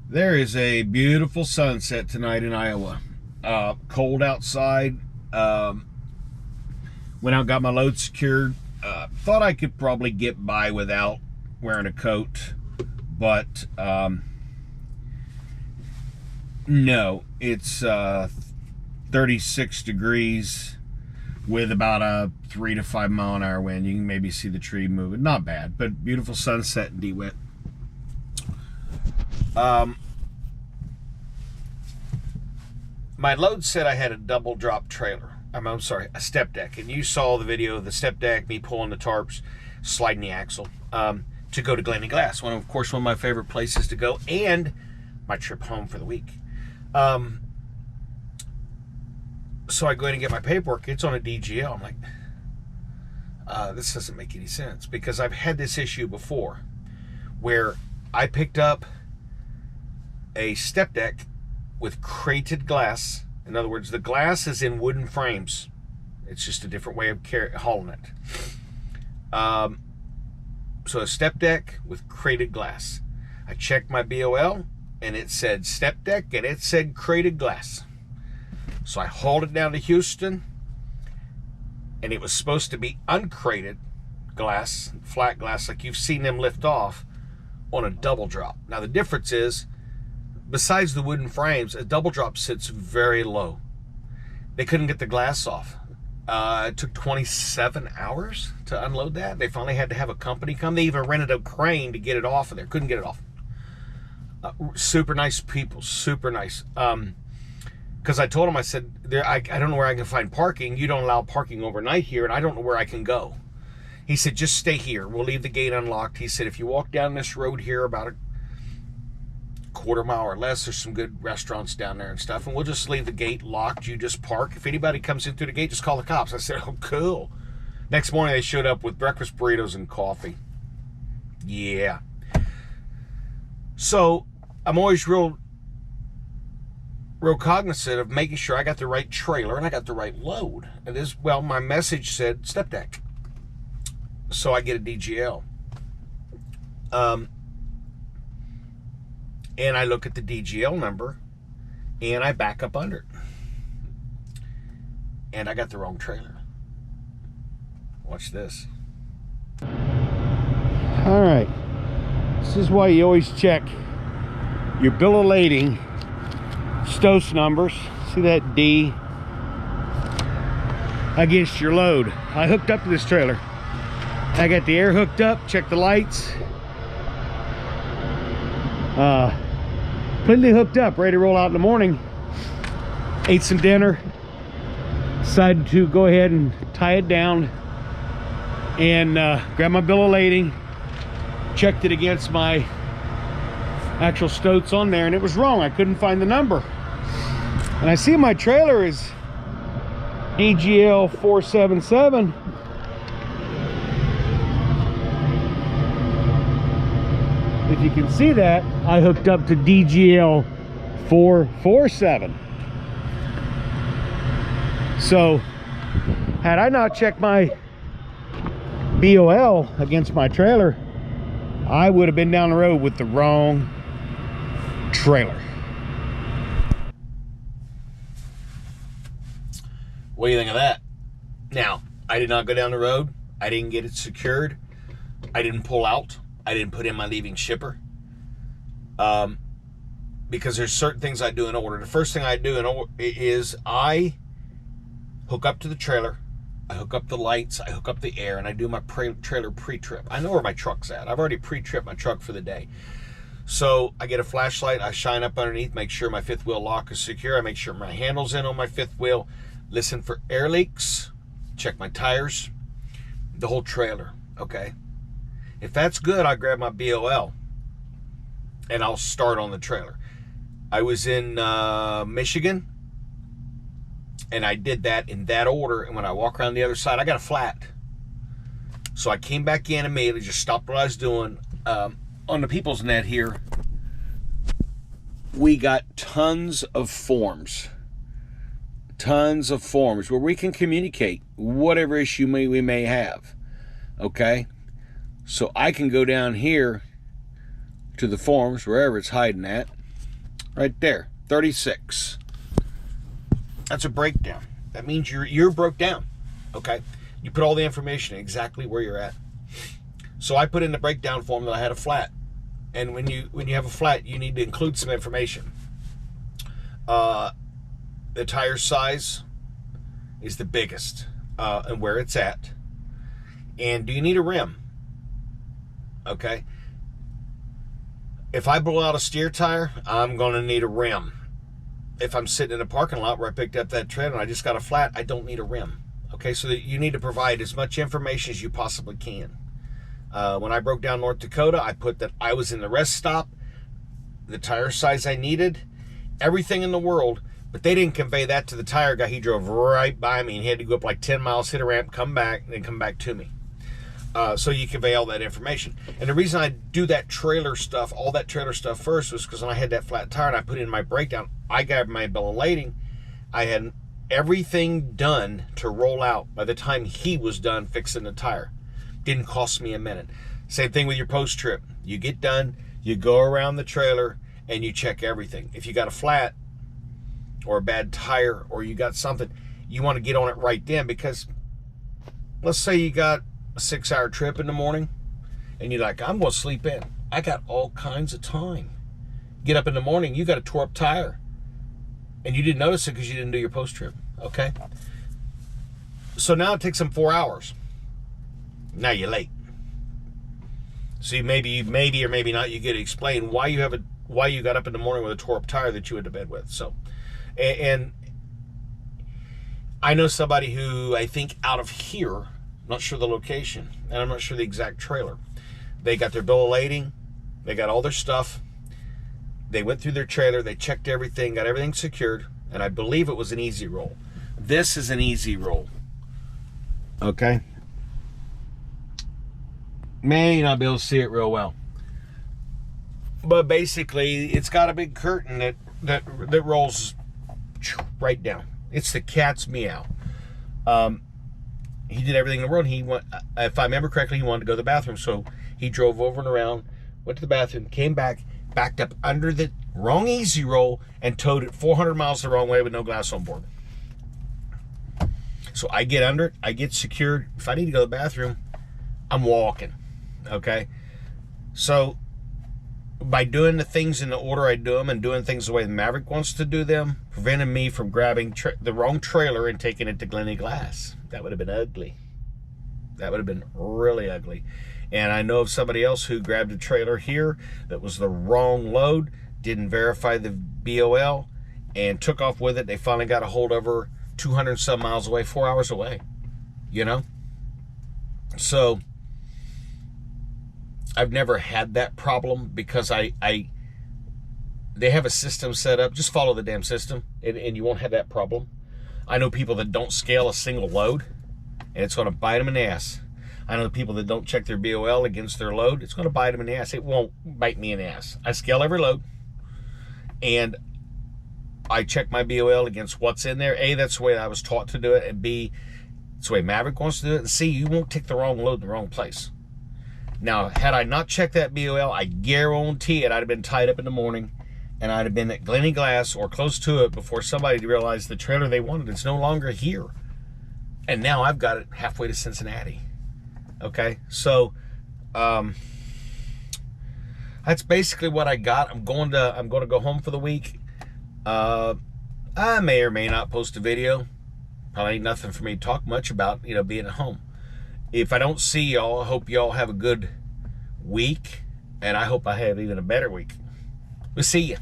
There is a beautiful sunset tonight in Iowa. Cold outside. Went out, got my load secured. Thought I could probably get by without wearing a coat, but no. It's 36 degrees with about a 3 to 5 mile an hour wind. You can maybe see the tree moving. Not bad, but beautiful sunset in DeWitt. My load said I had a double drop trailer. I'm sorry, a step deck. And you saw the video of the step deck, me pulling the tarps, sliding the axle, to go to Glenny Glass. Of course, one of my favorite places to go, and my trip home for the week. So I go in and get my paperwork. It's on a DGL. I'm like, this doesn't make any sense, because I've had this issue before where I picked up a step deck with crated glass. In other words, the glass is in wooden frames. It's just a different way of hauling it. So a step deck with crated glass. I checked my BOL and it said step deck and it said crated glass. So I hauled it down to Houston, and it was supposed to be uncrated glass, flat glass, like you've seen them lift off on a double drop. Now the difference is, besides the wooden frames, a double drop sits very low. They couldn't get the glass off. It took 27 hours to unload that. They finally had to have a company come. They even rented a crane to get it off of there. Couldn't get it off. Super nice people, super nice. Because I told them, I said, I don't know where I can find parking. You don't allow parking overnight here, and I don't know where I can go. He said, just stay here. We'll leave the gate unlocked. He said, if you walk down this road here about a quarter mile or less, there's some good restaurants down there and stuff, and we'll just leave the gate locked. You just park. If anybody comes in through the gate, just call the cops. I said, oh, cool. Next morning, they showed up with breakfast burritos and coffee. Yeah. So I'm always real cognizant of making sure I got the right trailer and I got the right load. And this, well, my message said step deck, so I get a DGL. And I look at the DGL number, and I back up under it. And I got the wrong trailer. Watch this. All right. This is why you always check your bill of lading, STOS numbers. See that D against your load. I hooked up to this trailer. I got the air hooked up, checked the lights. Completely hooked up, ready to roll out in the morning. Ate some dinner, decided to go ahead and tie it down, and grab my bill of lading, checked it against my actual STOS on there, and it was wrong. I couldn't find the number. And I see my trailer is EGL 477. If you can see that, I hooked up to DGL 447. So, had I not checked my BOL against my trailer, I would have been down the road with the wrong trailer. What do you think of that? Now, I did not go down the road. I didn't get it secured. I didn't pull out. I didn't put in my leaving shipper, because there's certain things I do in order. The first thing I do is I hook up to the trailer, I hook up the lights, I hook up the air, and I do my trailer pre-trip. I know where my truck's at. I've already pre-tripped my truck for the day. So I get a flashlight, I shine up underneath, make sure my fifth wheel lock is secure, I make sure my handle's in on my fifth wheel, listen for air leaks, check my tires, the whole trailer, okay? If that's good, I grab my BOL and I'll start on the trailer. I was in Michigan, and I did that in that order, and when I walk around the other side, I got a flat. So I came back in immediately, just stopped what I was doing. On the People's Net here, we got tons of forms where we can communicate whatever issue we may have, okay? So I can go down here to the forms, wherever it's hiding at. Right there, 36. That's a breakdown. That means you're broke down, okay? You put all the information exactly where you're at. So I put in the breakdown form that I had a flat. And when you have a flat, you need to include some information. The tire size is the biggest, and where it's at. And do you need a rim? Okay. If I blow out a steer tire, I'm going to need a rim. If I'm sitting in a parking lot where I picked up that trailer and I just got a flat, I don't need a rim. Okay, so that you need to provide as much information as you possibly can. When I broke down North Dakota, I put that I was in the rest stop, the tire size I needed, everything in the world, but they didn't convey that to the tire guy. He drove right by me and he had to go up like 10 miles, hit a ramp, come back, and then come back to me. So you convey all that information. And the reason I do that trailer stuff, all that trailer stuff first, was because when I had that flat tire and I put in my breakdown, I grabbed my bill of lading. I had everything done to roll out by the time he was done fixing the tire. Didn't cost me a minute. Same thing with your post trip. You get done, you go around the trailer, and you check everything. If you got a flat or a bad tire or you got something, you want to get on it right then, because let's say you got a 6-hour trip in the morning and you're like, I'm going to sleep in. I got all kinds of time. Get up in the morning, you got a tore up tire and you didn't notice it because you didn't do your post trip. Okay. So now it takes them 4 hours. Now you're late. So maybe or maybe not, you get to explain why you got up in the morning with a tore up tire that you went to bed with. So, and I know somebody who I think out of here, not sure the location, and I'm not sure the exact trailer. They got their bill of lading, they got all their stuff, they went through their trailer, they checked everything, got everything secured, and I believe it was an easy roll. This is an easy roll. Okay? May not be able to see it real well. But basically, it's got a big curtain that rolls right down. It's the cat's meow. He did everything in the world. He went, if I remember correctly, he wanted to go to the bathroom. So he drove over and around, went to the bathroom, came back, backed up under the wrong easy roll, and towed it 400 miles the wrong way with no glass on board. So I get under it, I get secured. If I need to go to the bathroom, I'm walking. Okay? So by doing the things in the order I do them and doing things the way the Maverick wants to do them, prevented me from grabbing the wrong trailer and taking it to Glenny Glass. That would have been ugly. That would have been really ugly. And I know of somebody else who grabbed a trailer here that was the wrong load, didn't verify the BOL, and took off with it. They finally got a hold of her 200 some miles away, 4 hours away. You know? So I've never had that problem because they have a system set up. Just follow the damn system and you won't have that problem. I know people that don't scale a single load and it's going to bite them in the ass. I know people that don't check their BOL against their load. It's going to bite them in the ass. It won't bite me in the ass. I scale every load and I check my BOL against what's in there. A, that's the way I was taught to do it. And B, it's the way Maverick wants to do it. And C, you won't take the wrong load in the wrong place. Now, had I not checked that BOL, I guarantee it, I'd have been tied up in the morning and I'd have been at Glenny Glass or close to it before somebody realized the trailer they wanted is no longer here. And now I've got it halfway to Cincinnati. Okay, so that's basically what I got. I'm going to go home for the week. I may or may not post a video. Probably ain't nothing for me to talk much about, being at home. If I don't see y'all, I hope y'all have a good week, and I hope I have even a better week. We'll see you.